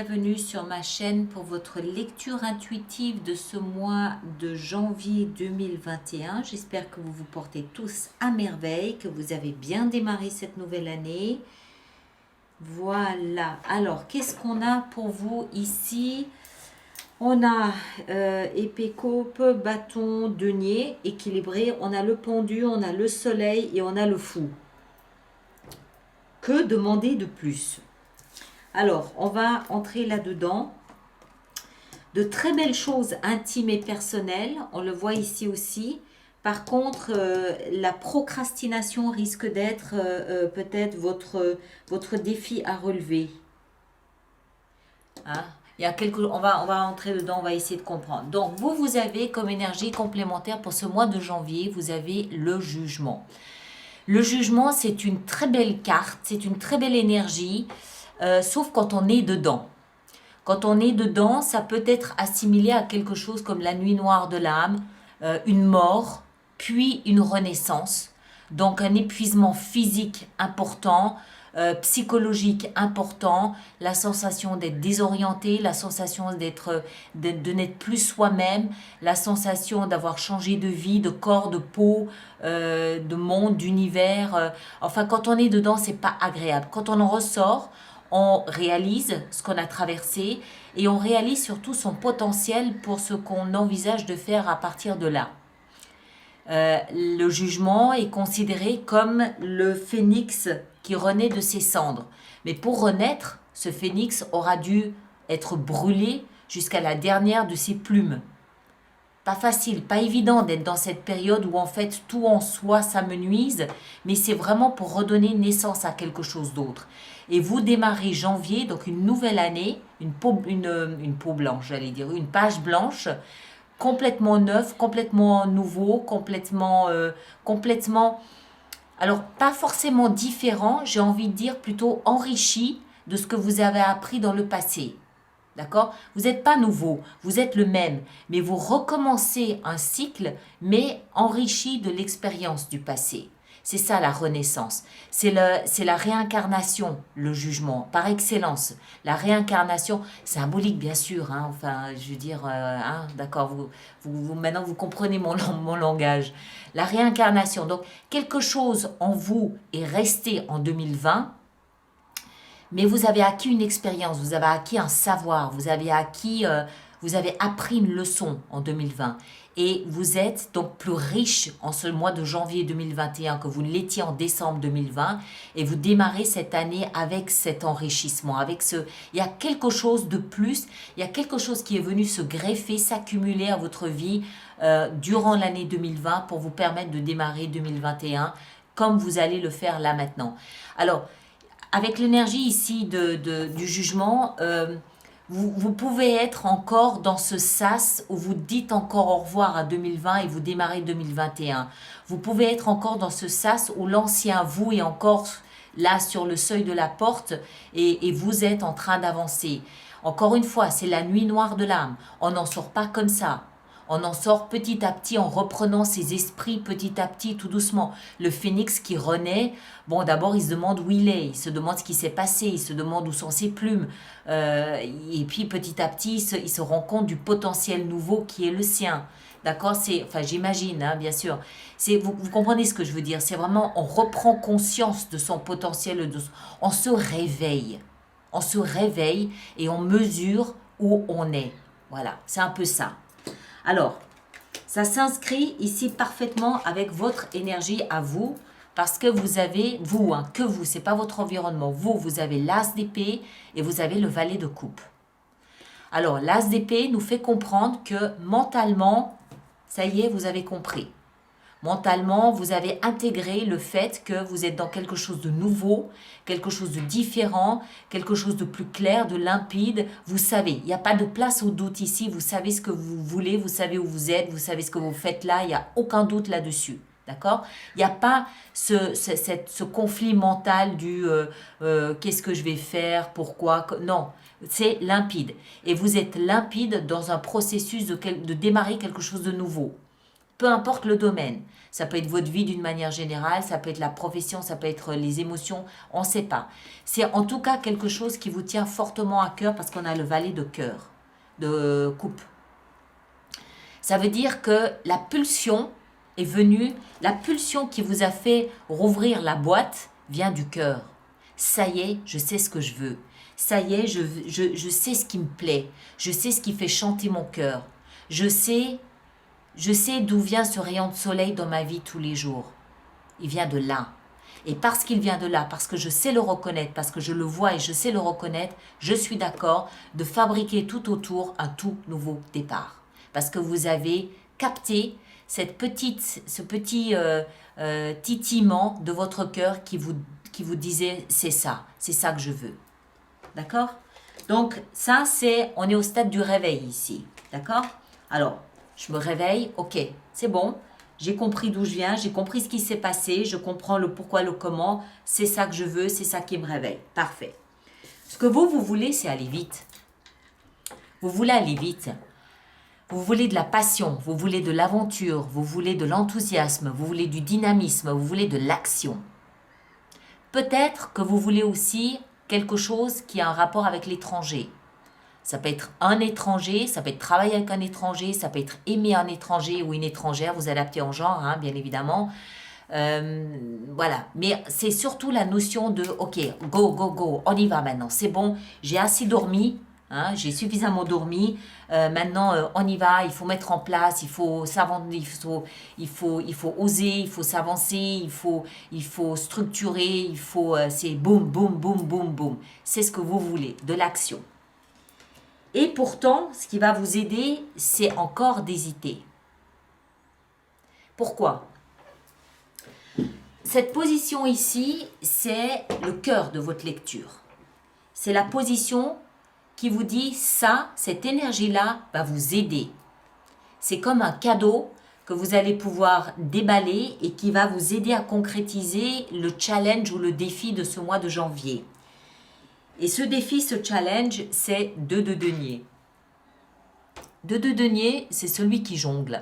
bienvenue sur ma chaîne pour votre lecture intuitive de ce mois de janvier 2021. J'espère que vous vous portez tous à merveille, que vous avez bien démarré cette nouvelle année. Voilà, alors qu'est-ce qu'on a pour vous ici? On a épée, coupe, bâton, denier, équilibré. On a le pendu, on a le soleil et on a le fou. Que demander de plus? Alors, on va entrer là-dedans. De très belles choses intimes et personnelles, on le voit ici aussi. Par contre, la procrastination risque d'être peut-être votre défi à relever. Hein? Il y a on va entrer dedans, on va essayer de comprendre. Donc, vous avez comme énergie complémentaire pour ce mois de janvier, vous avez le jugement. Le jugement, c'est une très belle carte, c'est une très belle énergie. Sauf quand on est dedans. Quand on est dedans, ça peut être assimilé à quelque chose comme la nuit noire de l'âme, une mort, puis une renaissance. Donc un épuisement physique important, psychologique important, la sensation d'être désorienté, la sensation de n'être plus soi-même, la sensation d'avoir changé de vie, de corps, de peau, de monde, d'univers. Enfin, quand on est dedans, c'est pas agréable. Quand on en ressort, on réalise ce qu'on a traversé et on réalise surtout son potentiel pour ce qu'on envisage de faire à partir de là. Le jugement est considéré comme le phénix qui renaît de ses cendres. Mais pour renaître, ce phénix aura dû être brûlé jusqu'à la dernière de ses plumes. Pas facile, pas évident d'être dans cette période où en fait tout en soi s'amenuise, mais c'est vraiment pour redonner naissance à quelque chose d'autre. Et vous démarrez janvier, donc une nouvelle année, une peau blanche, j'allais dire, une page blanche, complètement neuf, complètement nouveau, complètement, alors pas forcément différent, j'ai envie de dire plutôt enrichi de ce que vous avez appris dans le passé. D'accord? Vous n'êtes pas nouveau, vous êtes le même, mais vous recommencez un cycle, mais enrichi de l'expérience du passé. C'est ça la renaissance. C'est la réincarnation, le jugement, par excellence. La réincarnation, symbolique bien sûr, hein, enfin, je veux dire, hein, d'accord, maintenant vous comprenez mon langage. La réincarnation, donc quelque chose en vous est resté en 2020, mais vous avez acquis une expérience, vous avez acquis un savoir, vous avez appris une leçon en 2020. Et vous êtes donc plus riche en ce mois de janvier 2021 que vous ne l'étiez en décembre 2020. Et vous démarrez cette année avec cet enrichissement, il y a quelque chose de plus, il y a quelque chose qui est venu se greffer, s'accumuler à votre vie durant l'année 2020 pour vous permettre de démarrer 2021 comme vous allez le faire là maintenant. Alors, avec l'énergie ici du jugement, vous pouvez être encore dans ce sas où vous dites encore au revoir à 2020 et vous démarrez 2021. Vous pouvez être encore dans ce sas où l'ancien vous est encore là sur le seuil de la porte et vous êtes en train d'avancer. Encore une fois, c'est la nuit noire de l'âme. On n'en sort pas comme ça. On en sort petit à petit en reprenant ses esprits petit à petit, tout doucement. Le phénix qui renaît, bon d'abord il se demande où il est, il se demande ce qui s'est passé, il se demande où sont ses plumes. Et puis petit à petit il se rend compte du potentiel nouveau qui est le sien. D'accord? Enfin j'imagine, hein, bien sûr. Vous comprenez ce que je veux dire? C'est vraiment, on reprend conscience de son potentiel, on se réveille. On se réveille et on mesure où on est. Voilà, c'est un peu ça. Alors, ça s'inscrit ici parfaitement avec votre énergie à vous, parce que vous avez, vous, hein, que vous, c'est pas votre environnement, vous avez l'as d'épée et vous avez le valet de coupe. Alors, l'as d'épée nous fait comprendre que mentalement, ça y est, vous avez compris. Mentalement, vous avez intégré le fait que vous êtes dans quelque chose de nouveau, quelque chose de différent, quelque chose de plus clair, de limpide. Vous savez, il n'y a pas de place au doute ici. Vous savez ce que vous voulez, vous savez où vous êtes, vous savez ce que vous faites là. Il n'y a aucun doute là-dessus. D'accord? Il n'y a pas ce conflit mental du qu'est-ce que je vais faire, pourquoi. Non, c'est limpide. Et vous êtes limpide dans un processus de démarrer quelque chose de nouveau. peu importe le domaine. Ça peut être votre vie d'une manière générale, ça peut être la profession, ça peut être les émotions, on ne sait pas. C'est en tout cas quelque chose qui vous tient fortement à cœur parce qu'on a le valet de cœur, de coupe. Ça veut dire que la pulsion est venue, la pulsion qui vous a fait rouvrir la boîte vient du cœur. Ça y est, je sais ce que je veux. Ça y est, je sais ce qui me plaît. Je sais ce qui fait chanter mon cœur. Je sais d'où vient ce rayon de soleil dans ma vie tous les jours. Il vient de là. Et parce qu'il vient de là, parce que je sais le reconnaître, parce que je le vois et je sais le reconnaître, je suis d'accord de fabriquer tout autour un tout nouveau départ. Parce que vous avez capté ce petit titillement de votre cœur qui vous disait c'est ça que je veux. D'accord? Donc ça on est au stade du réveil ici. D'accord? Alors, je me réveille, ok, c'est bon. J'ai compris d'où je viens, j'ai compris ce qui s'est passé, je comprends le pourquoi, le comment. C'est ça que je veux, c'est ça qui me réveille. Parfait. Ce que vous voulez, c'est aller vite. Vous voulez aller vite. Vous voulez de la passion, vous voulez de l'aventure, vous voulez de l'enthousiasme, vous voulez du dynamisme, vous voulez de l'action. Peut-être que vous voulez aussi quelque chose qui a un rapport avec l'étranger. Ça peut être un étranger, ça peut être travailler avec un étranger, ça peut être aimer un étranger ou une étrangère, vous adaptez en genre, hein, bien évidemment. Voilà, mais c'est surtout la notion de, ok, go, on y va maintenant, c'est bon, j'ai assez dormi, hein, j'ai suffisamment dormi, maintenant on y va, il faut mettre en place, il faut oser, il faut s'avancer, il faut structurer, c'est boum, boum, boum, boum, boum, c'est ce que vous voulez, de l'action. Et pourtant, ce qui va vous aider, c'est encore d'hésiter. Pourquoi ? Cette position ici, c'est le cœur de votre lecture. C'est la position qui vous dit ça, cette énergie-là va vous aider. C'est comme un cadeau que vous allez pouvoir déballer et qui va vous aider à concrétiser le challenge ou le défi de ce mois de janvier. Et ce défi, ce challenge, c'est 2 de denier. 2 de denier, c'est celui qui jongle.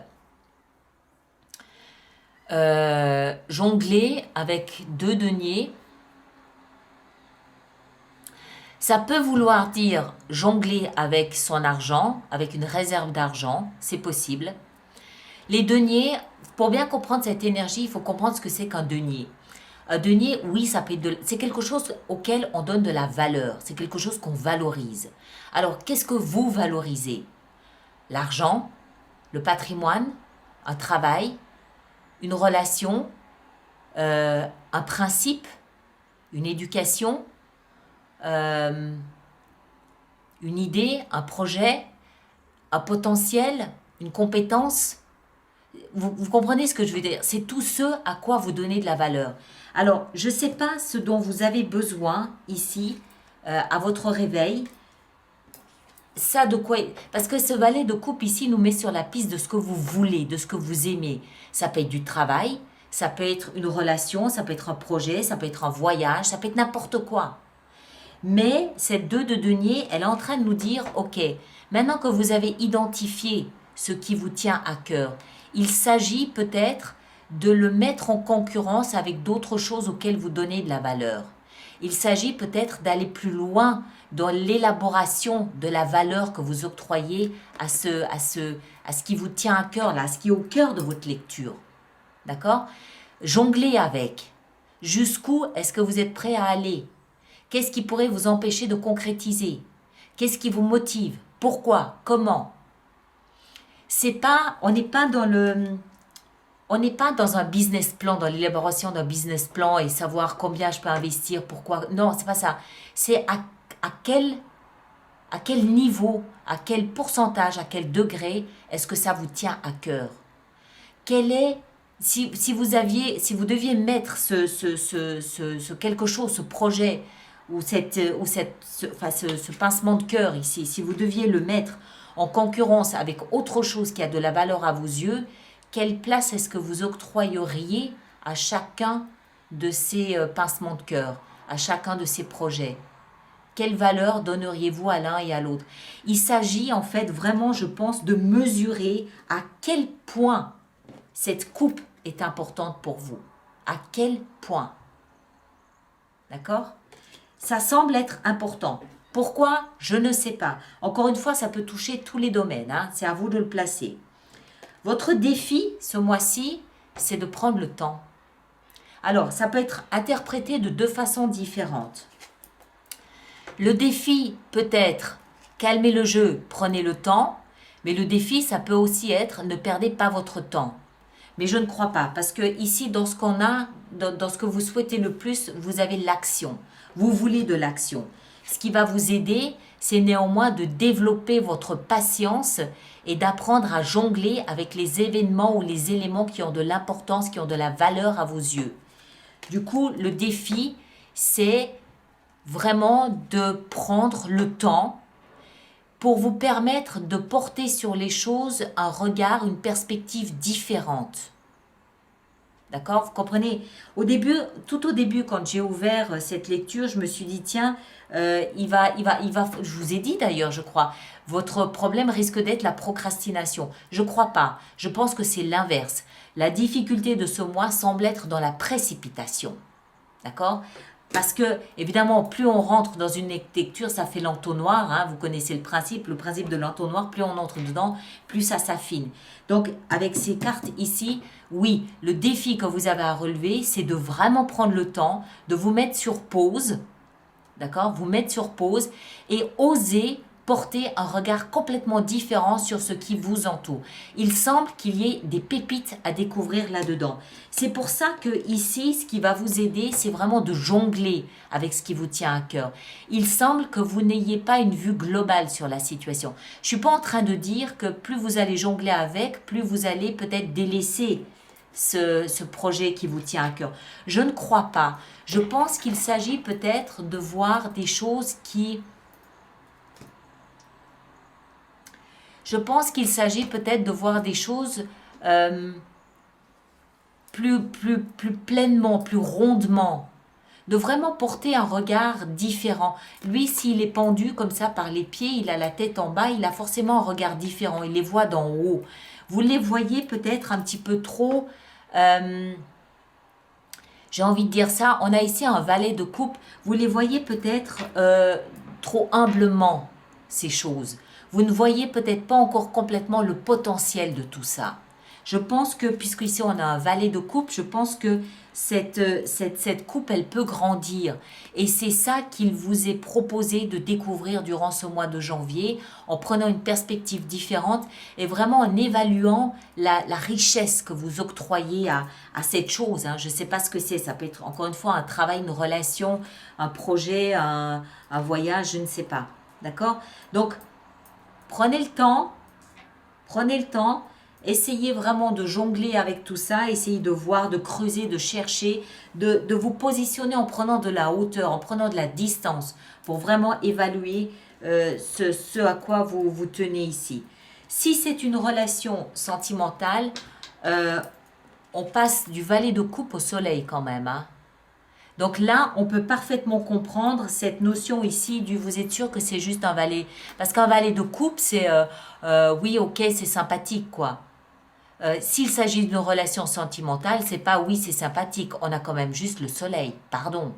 Jongler avec 2 deniers, ça peut vouloir dire jongler avec son argent, avec une réserve d'argent, c'est possible. Les deniers, pour bien comprendre cette énergie, il faut comprendre ce que c'est qu'un denier. Un denier, oui, c'est quelque chose auquel on donne de la valeur, c'est quelque chose qu'on valorise. Alors, qu'est-ce que vous valorisez ? L'argent, le patrimoine, un travail, une relation, un principe, une éducation, une idée, un projet, un potentiel, une compétence. Vous comprenez ce que je veux dire? C'est tout ce à quoi vous donnez de la valeur. Alors, je ne sais pas ce dont vous avez besoin ici, à votre réveil. Ça de quoi? Parce que ce valet de coupe ici nous met sur la piste de ce que vous voulez, de ce que vous aimez. Ça peut être du travail, ça peut être une relation, ça peut être un projet, ça peut être un voyage, ça peut être n'importe quoi. Mais cette 2 de denier, elle est en train de nous dire, ok, maintenant que vous avez identifié ce qui vous tient à cœur, il s'agit peut-être de le mettre en concurrence avec d'autres choses auxquelles vous donnez de la valeur. Il s'agit peut-être d'aller plus loin dans l'élaboration de la valeur que vous octroyez à ce qui vous tient à cœur, là, à ce qui est au cœur de votre lecture. D'accord? Jonglez avec. Jusqu'où est-ce que vous êtes prêt à aller? Qu'est-ce qui pourrait vous empêcher de concrétiser? Qu'est-ce qui vous motive? Pourquoi? Comment? On n'est pas dans un business plan, dans l'élaboration d'un business plan et savoir combien je peux investir, pourquoi. Non, c'est pas ça. C'est à quel niveau, à quel pourcentage, à quel degré est-ce que ça vous tient à cœur? Si vous deviez mettre ce quelque chose, ce projet ou ce pincement de cœur ici, si vous deviez le mettre en concurrence avec autre chose qui a de la valeur à vos yeux, quelle place est-ce que vous octroyeriez à chacun de ces pincements de cœur, à chacun de ces projets? Quelle valeur donneriez-vous à l'un et à l'autre? Il s'agit en fait vraiment, je pense, de mesurer à quel point cette coupe est importante pour vous. À quel point? D'accord? Ça semble être important. Pourquoi? Je ne sais pas. Encore une fois, ça peut toucher tous les domaines. Hein? C'est à vous de le placer. Votre défi, ce mois-ci, c'est de prendre le temps. Alors, ça peut être interprété de deux façons différentes. Le défi peut être calmez le jeu, prenez le temps. Mais le défi, ça peut aussi être ne perdez pas votre temps. Mais je ne crois pas, parce que ici, dans ce qu'on a, dans ce que vous souhaitez le plus, vous avez l'action. Vous voulez de l'action. Ce qui va vous aider, c'est néanmoins de développer votre patience et d'apprendre à jongler avec les événements ou les éléments qui ont de l'importance, qui ont de la valeur à vos yeux. Du coup, le défi, c'est vraiment de prendre le temps pour vous permettre de porter sur les choses un regard, une perspective différente. D'accord? Vous comprenez? Tout au début, quand j'ai ouvert cette lecture, je me suis dit, tiens, je vous ai dit d'ailleurs, je crois, votre problème risque d'être la procrastination. Je ne crois pas. Je pense que c'est l'inverse. La difficulté de ce mois semble être dans la précipitation. D'accord? Parce que, évidemment, plus on rentre dans une lecture, ça fait l'entonnoir, hein, vous connaissez le principe de l'entonnoir, plus on entre dedans, plus ça s'affine. Donc, avec ces cartes ici, oui, le défi que vous avez à relever, c'est de vraiment prendre le temps, de vous mettre sur pause, d'accord, vous mettre sur pause et oser porter un regard complètement différent sur ce qui vous entoure. Il semble qu'il y ait des pépites à découvrir là-dedans. C'est pour ça que ici, ce qui va vous aider, c'est vraiment de jongler avec ce qui vous tient à cœur. Il semble que vous n'ayez pas une vue globale sur la situation. Je ne suis pas en train de dire que plus vous allez jongler avec, plus vous allez peut-être délaisser ce projet qui vous tient à cœur. Je ne crois pas. Je pense qu'il s'agit peut-être de voir des choses qui... Je pense qu'il s'agit peut-être de voir des choses plus pleinement, plus rondement, de vraiment porter un regard différent. Lui, s'il est pendu comme ça par les pieds, il a la tête en bas, il a forcément un regard différent, il les voit d'en haut. Vous les voyez peut-être un petit peu trop... j'ai envie de dire ça, on a ici un valet de coupe, vous les voyez peut-être trop humblement, ces choses. Vous ne voyez peut-être pas encore complètement le potentiel de tout ça. Je pense que, puisque ici on a un valet de coupe, je pense que cette coupe, elle peut grandir. Et c'est ça qu'il vous est proposé de découvrir durant ce mois de janvier, en prenant une perspective différente et vraiment en évaluant la richesse que vous octroyez à cette chose. Hein. Je ne sais pas ce que c'est, ça peut être encore une fois un travail, une relation, un projet, un voyage, je ne sais pas. D'accord? Donc, prenez le temps, essayez vraiment de jongler avec tout ça, essayez de voir, de creuser, de chercher, de vous positionner en prenant de la hauteur, en prenant de la distance pour vraiment évaluer ce à quoi vous tenez ici. Si c'est une relation sentimentale, on passe du valet de coupe au soleil quand même, hein. Donc là, on peut parfaitement comprendre cette notion ici du vous êtes sûr que c'est juste un valet. Parce qu'un valet de coupe, c'est oui, ok, c'est sympathique, quoi. S'il s'agit d'une relation sentimentale, c'est pas oui, c'est sympathique. On a quand même juste le soleil, pardon.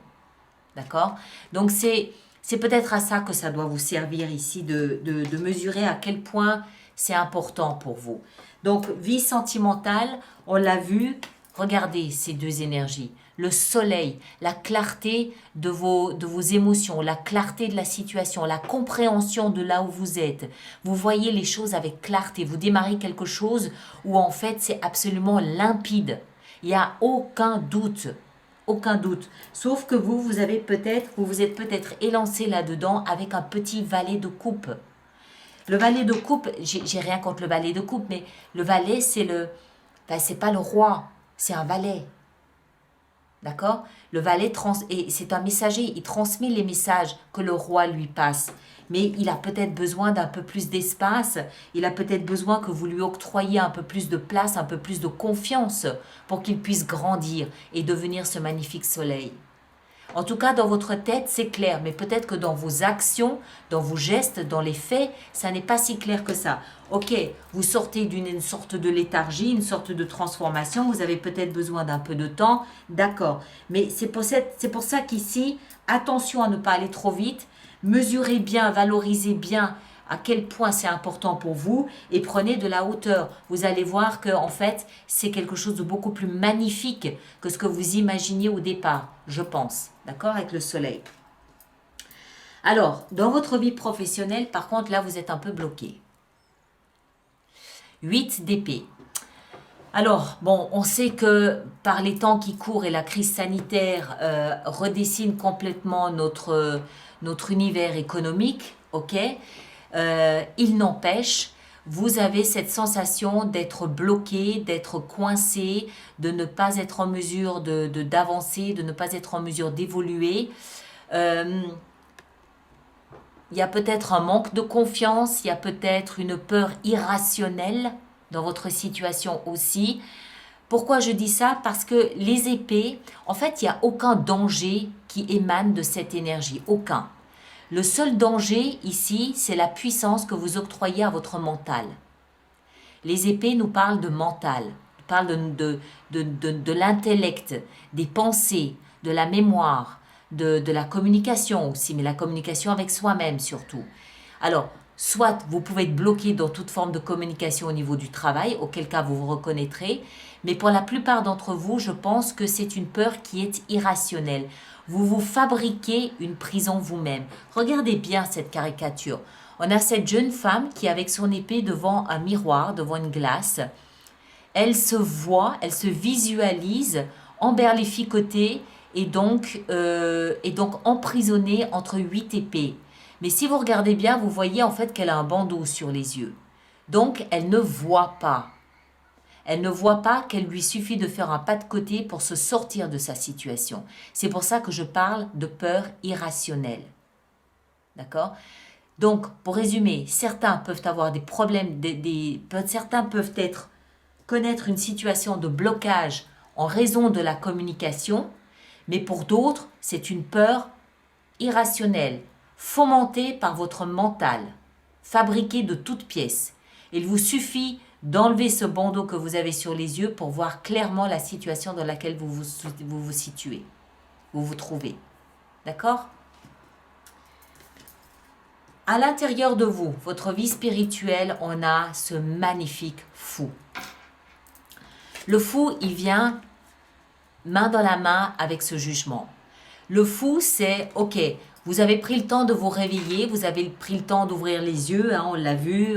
D'accord? Donc c'est peut-être à ça que ça doit vous servir ici de mesurer à quel point c'est important pour vous. Donc, vie sentimentale, on l'a vu, regardez ces deux énergies. Le soleil, la clarté de vos émotions, la clarté de la situation, la compréhension de là où vous êtes. Vous voyez les choses avec clarté. Vous démarrez quelque chose où en fait c'est absolument limpide. Il n'y a aucun doute. Aucun doute. Sauf que vous vous êtes peut-être élancé là-dedans avec un petit valet de coupe. Le valet de coupe, j'ai rien contre le valet de coupe, mais le valet, c'est pas le roi, c'est un valet. D'accord? Le valet, c'est un messager, il transmet les messages que le roi lui passe. Mais il a peut-être besoin d'un peu plus d'espace, il a peut-être besoin que vous lui octroyiez un peu plus de place, un peu plus de confiance pour qu'il puisse grandir et devenir ce magnifique soleil. En tout cas, dans votre tête, c'est clair, mais peut-être que dans vos actions, dans vos gestes, dans les faits, ça n'est pas si clair que ça. Ok, vous sortez d'une sorte de léthargie, une sorte de transformation, vous avez peut-être besoin d'un peu de temps, d'accord. Mais c'est pour ça qu'ici, attention à ne pas aller trop vite, mesurez bien, valorisez bien à quel point c'est important pour vous et prenez de la hauteur. Vous allez voir que en fait, c'est quelque chose de beaucoup plus magnifique que ce que vous imaginiez au départ, je pense. D'accord, avec le soleil. Alors, dans votre vie professionnelle, par contre, là, vous êtes un peu bloqué. 8 d'épée. Alors, bon, on sait que par les temps qui courent et la crise sanitaire redessine complètement notre univers économique, ok. Il n'empêche, vous avez cette sensation d'être bloqué, d'être coincé, de ne pas être en mesure d'avancer, de ne pas être en mesure d'évoluer. Il y a peut-être un manque de confiance, il y a peut-être une peur irrationnelle dans votre situation aussi. Pourquoi je dis ça? Parce que les épées, en fait, il n'y a aucun danger qui émane de cette énergie, aucun. Le seul danger ici, c'est la puissance que vous octroyez à votre mental. Les épées nous parlent de mental, nous parlent de l'intellect, des pensées, de la mémoire, de la communication aussi, mais la communication avec soi-même surtout. Alors, soit vous pouvez être bloqué dans toute forme de communication au niveau du travail, auquel cas vous vous reconnaîtrez, mais pour la plupart d'entre vous, je pense que c'est une peur qui est irrationnelle. Vous vous fabriquez une prison vous-même. Regardez bien cette caricature. On a cette jeune femme qui, avec son épée devant un miroir, devant une glace, elle se voit, elle se visualise emberlificotée et donc emprisonnée entre 8 épées. Mais si vous regardez bien, vous voyez en fait qu'elle a un bandeau sur les yeux. Donc, elle ne voit pas. Elle ne voit pas qu'il lui suffit de faire un pas de côté pour se sortir de sa situation. C'est pour ça que je parle de peur irrationnelle. D'accord? Donc, pour résumer, certains peuvent avoir des problèmes, certains peuvent connaître une situation de blocage en raison de la communication, mais pour d'autres, c'est une peur irrationnelle, fomentée par votre mental, fabriquée de toutes pièces. Il vous suffit d'enlever ce bandeau que vous avez sur les yeux pour voir clairement la situation dans laquelle vous vous situez, vous vous trouvez. D'accord? À l'intérieur de vous, votre vie spirituelle, on a ce magnifique fou. Le fou, il vient main dans la main avec ce jugement. Le fou, c'est, ok, vous avez pris le temps de vous réveiller, vous avez pris le temps d'ouvrir les yeux, hein, on l'a vu,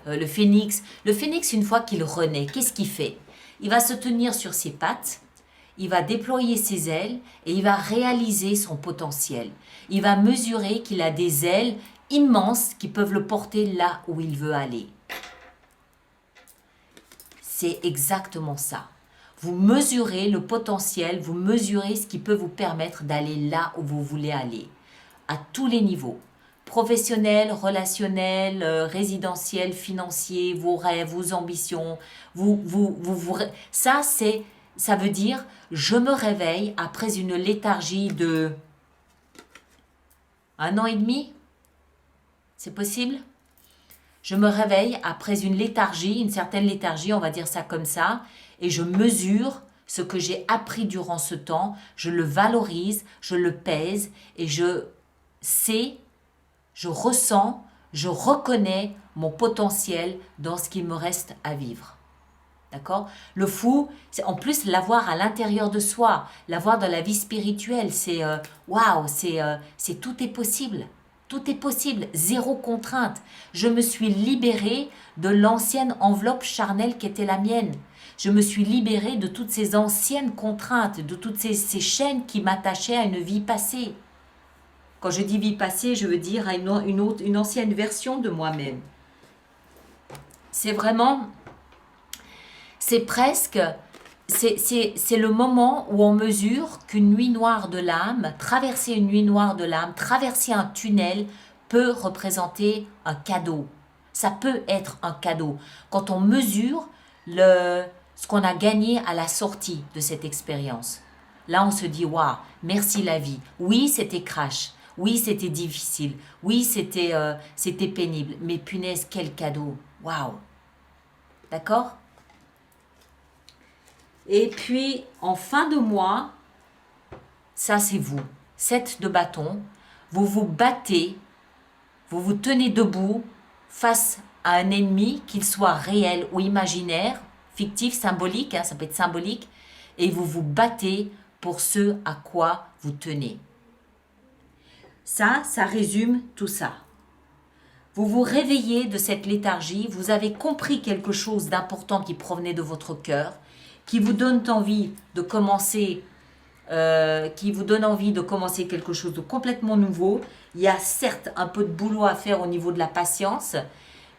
le phénix. Le phénix, une fois qu'il renaît, qu'est-ce qu'il fait? Il va se tenir sur ses pattes, il va déployer ses ailes et il va réaliser son potentiel. Il va mesurer qu'il a des ailes immenses qui peuvent le porter là où il veut aller. C'est exactement ça. Vous mesurez le potentiel, vous mesurez ce qui peut vous permettre d'aller là où vous voulez aller, à tous les niveaux. Professionnel, relationnel, résidentiel, financier, vos rêves, vos ambitions. Ça veut dire, je me réveille après une léthargie de 1 an et demi. C'est possible? Je me réveille après une léthargie, une certaine léthargie, on va dire ça comme ça, et je mesure ce que j'ai appris durant ce temps, je le valorise, je le pèse, et je sais, je ressens, je reconnais mon potentiel dans ce qu'il me reste à vivre. D'accord? Le fou, c'est en plus l'avoir à l'intérieur de soi, l'avoir dans la vie spirituelle, c'est waouh, c'est tout est possible. Tout est possible, zéro contrainte. Je me suis libérée de l'ancienne enveloppe charnelle qui était la mienne. Je me suis libérée de toutes ces anciennes contraintes, de toutes ces chaînes qui m'attachaient à une vie passée. Quand je dis vie passée, je veux dire à une ancienne version de moi-même. C'est vraiment, c'est presque, c'est le moment où on mesure qu'une nuit noire de l'âme, traverser une nuit noire de l'âme, traverser un tunnel peut représenter un cadeau. Ça peut être un cadeau. Quand on mesure ce qu'on a gagné à la sortie de cette expérience. Là, on se dit, waouh, merci la vie. Oui, c'était crash. Oui, c'était difficile. Oui, c'était pénible. Mais punaise, quel cadeau. Waouh. D'accord? Et puis, en fin de mois, ça c'est vous. 7 de bâton. Vous vous battez, vous vous tenez debout face à un ennemi, qu'il soit réel ou imaginaire, fictif, symbolique, hein, ça peut être symbolique, et vous vous battez pour ce à quoi vous tenez. Ça résume tout ça. Vous vous réveillez de cette léthargie, vous avez compris quelque chose d'important qui provenait de votre cœur, qui vous donne envie de commencer, quelque chose de complètement nouveau. Il y a certes un peu de boulot à faire au niveau de la patience,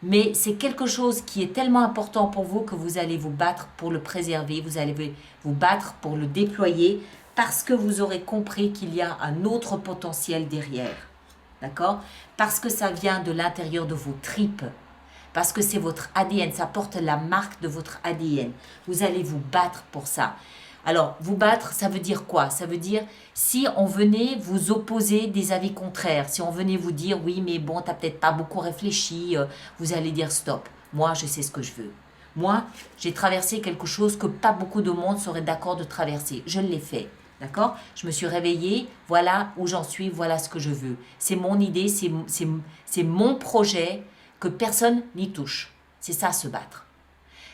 mais c'est quelque chose qui est tellement important pour vous que vous allez vous battre pour le préserver, vous allez vous battre pour le déployer, parce que vous aurez compris qu'il y a un autre potentiel derrière. D'accord? Parce que ça vient de l'intérieur de vos tripes. Parce que c'est votre ADN, ça porte la marque de votre ADN. Vous allez vous battre pour ça. Alors, vous battre, ça veut dire quoi? Ça veut dire, si on venait vous opposer des avis contraires, si on venait vous dire, oui, mais bon, tu n'as peut-être pas beaucoup réfléchi, vous allez dire stop. Moi, je sais ce que je veux. Moi, j'ai traversé quelque chose que pas beaucoup de monde serait d'accord de traverser. Je l'ai fait. D'accord? Je me suis réveillée, voilà où j'en suis, voilà ce que je veux. C'est mon idée, c'est mon projet, que personne n'y touche. C'est ça, se battre.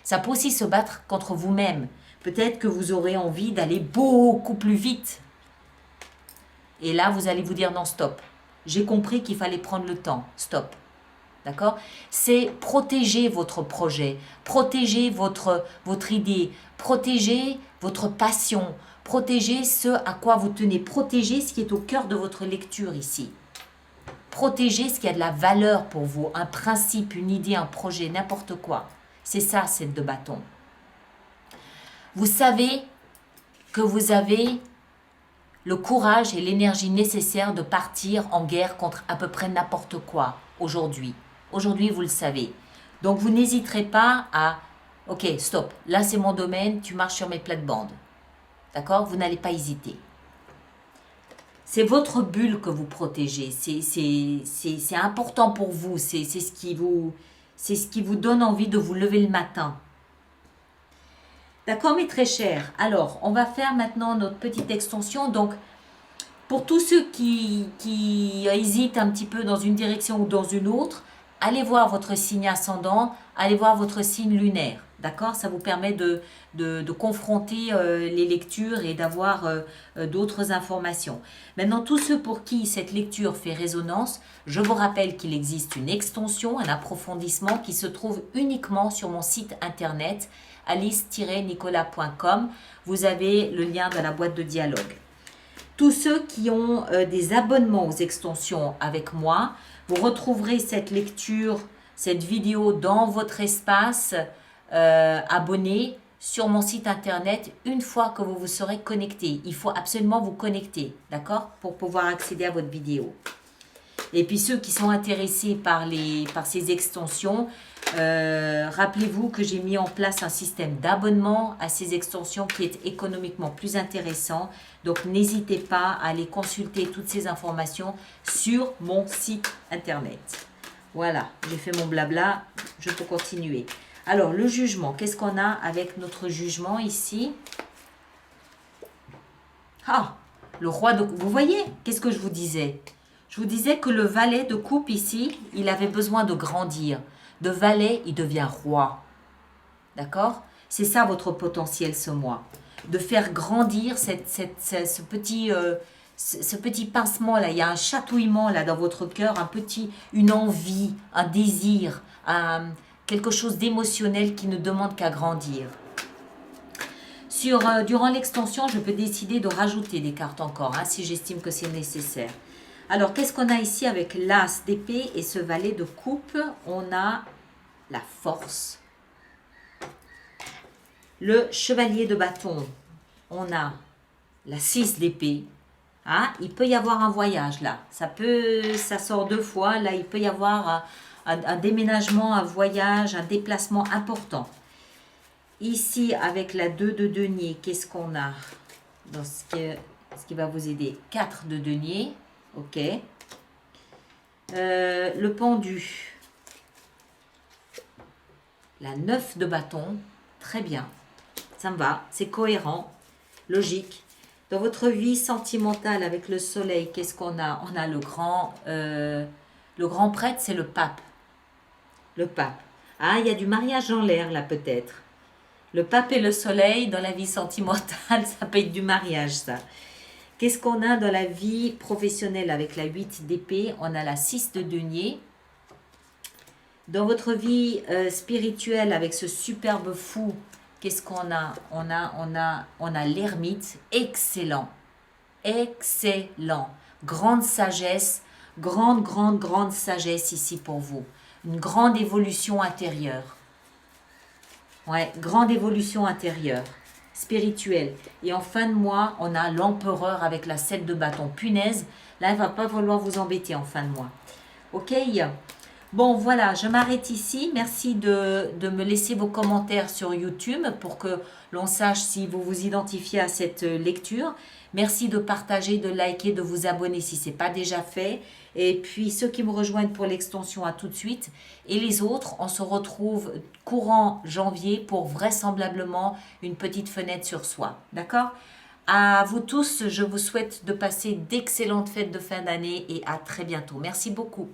Ça peut aussi se battre contre vous-même. Peut-être que vous aurez envie d'aller beaucoup plus vite. Et là, vous allez vous dire non, stop. J'ai compris qu'il fallait prendre le temps. Stop. D'accord? C'est protéger votre projet, protéger votre idée, protéger votre passion, protéger ce à quoi vous tenez, protéger ce qui est au cœur de votre lecture ici. Protéger ce qui a de la valeur pour vous, un principe, une idée, un projet, n'importe quoi. C'est ça, 7 de bâton. Vous savez que vous avez le courage et l'énergie nécessaires de partir en guerre contre à peu près n'importe quoi aujourd'hui. Aujourd'hui, vous le savez. Donc, vous n'hésiterez pas à « Ok, stop, là c'est mon domaine, tu marches sur mes plates-bandes. » D'accord? Vous n'allez pas hésiter. C'est votre bulle que vous protégez. C'est important pour vous. C'est ce qui vous donne envie de vous lever le matin. D'accord, mes très chers? Alors, on va faire maintenant notre petite extension. Donc, pour tous ceux qui hésitent un petit peu dans une direction ou dans une autre, allez voir votre signe ascendant, allez voir votre signe lunaire. D'accord? Ça vous permet de confronter les lectures et d'avoir d'autres informations. Maintenant, tous ceux pour qui cette lecture fait résonance, je vous rappelle qu'il existe une extension, un approfondissement qui se trouve uniquement sur mon site internet alice-nicolas.com. Vous avez le lien dans la boîte de dialogue. Tous ceux qui ont des abonnements aux extensions avec moi, vous retrouverez cette lecture, cette vidéo dans votre espace abonné sur mon site internet une fois que vous vous serez connecté. Il faut absolument vous connecter, d'accord, pour pouvoir accéder à votre vidéo. Et puis ceux qui sont intéressés par ces extensions, rappelez-vous que j'ai mis en place un système d'abonnement à ces extensions qui est économiquement plus intéressant. Donc n'hésitez pas à aller consulter toutes ces informations sur mon site internet. Voilà, j'ai fait mon blabla, je peux continuer. Alors, le jugement, qu'est-ce qu'on a avec notre jugement ici? Ah, le roi de... Vous voyez, qu'est-ce que je vous disais? Je vous disais que le valet de coupe ici, il avait besoin de grandir. De valet, il devient roi. D'accord? C'est ça votre potentiel ce mois. De faire grandir ce petit pincement-là. Il y a un chatouillement là dans votre cœur, une envie, un désir, quelque chose d'émotionnel qui ne demande qu'à grandir. Durant l'extension, je peux décider de rajouter des cartes encore, si j'estime que c'est nécessaire. Alors, qu'est-ce qu'on a ici avec l'as d'épée et ce valet de coupe? On a la force. Le chevalier de bâton. On a la 6 d'épée. Il peut y avoir un voyage là. Ça sort 2 fois. Là, il peut y avoir un déménagement, un voyage, un déplacement important. Ici, avec la 2 de denier, qu'est-ce qu'on a? dans ce qui va vous aider. 4 de denier. Ok. Le pendu. La 9 de bâton. Très bien. Ça me va. C'est cohérent. Logique. Dans votre vie sentimentale avec le soleil, qu'est-ce qu'on a? On a le grand prêtre, c'est le pape. Le pape. Ah, il y a du mariage en l'air là peut-être. Le pape et le soleil dans la vie sentimentale, ça peut être du mariage ça. Qu'est-ce qu'on a dans la vie professionnelle avec la 8 d'épée? On a la 6 de denier. Dans votre vie spirituelle avec ce superbe fou, qu'est-ce qu'on a? On a l'ermite. Excellent. Excellent. Grande sagesse. Grande sagesse ici pour vous. Une grande évolution intérieure. Ouais, grande évolution intérieure, spirituelle. Et en fin de mois, on a l'empereur avec la 7 de bâton. Punaise, là, il va pas falloir vous embêter en fin de mois. Ok? Bon, voilà, je m'arrête ici. Merci de me laisser vos commentaires sur YouTube pour que l'on sache si vous vous identifiez à cette lecture. Merci de partager, de liker, de vous abonner si ce n'est pas déjà fait. Et puis, ceux qui me rejoignent pour l'extension, à tout de suite. Et les autres, on se retrouve courant janvier pour vraisemblablement une petite fenêtre sur soi. D'accord? À vous tous, je vous souhaite de passer d'excellentes fêtes de fin d'année et à très bientôt. Merci beaucoup.